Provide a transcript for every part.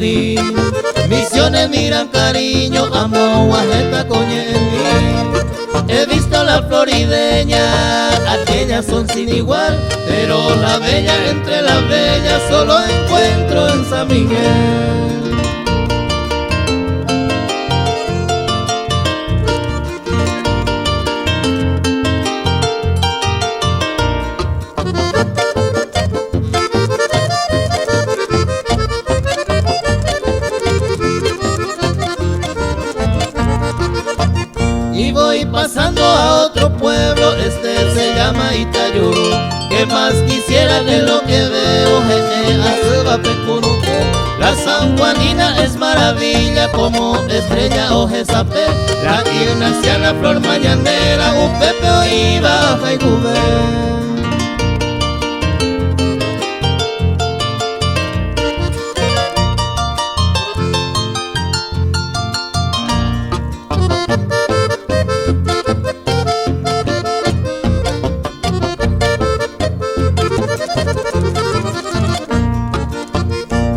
mí. Misiones miran cariño, amo Guajeta coñe en mí. He visto la florideña, aquellas son sin igual, pero la bella entre las bellas solo encuentro en San Miguel. Y voy pasando a otro pueblo, este se llama Itayuru. Que más quisiera de lo que veo, la San Juanina es maravilla como estrella o Jezapé. La ignaciana flor mañanera, un pepe oíba y cubé.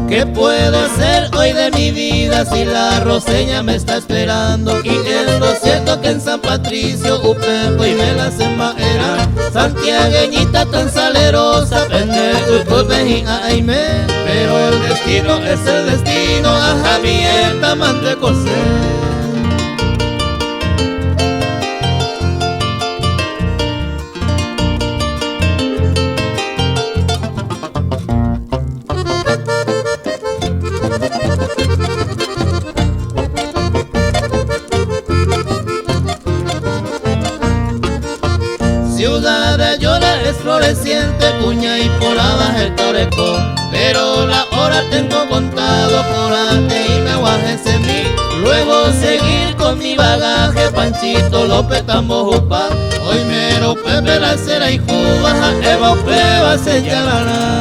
¿Qué puedo hacer hoy de mi vida si la roseña me está esperando? Y es lo cierto que en San Patricio Upepo y me las embaera. Santiagueñita tan salerosa, vende Upepe aime. Pero el destino es el destino, a Javier Tamante Cosé. Ciudad de Ayora es floreciente, cuña y por abajo el Torecón. Pero la hora tengo contado, por arte y me guajes en mí. Luego seguir con mi bagaje, Panchito López Tambojupa. Hoy mero Pepe la cera y Cuba, Eva Peba se llamará.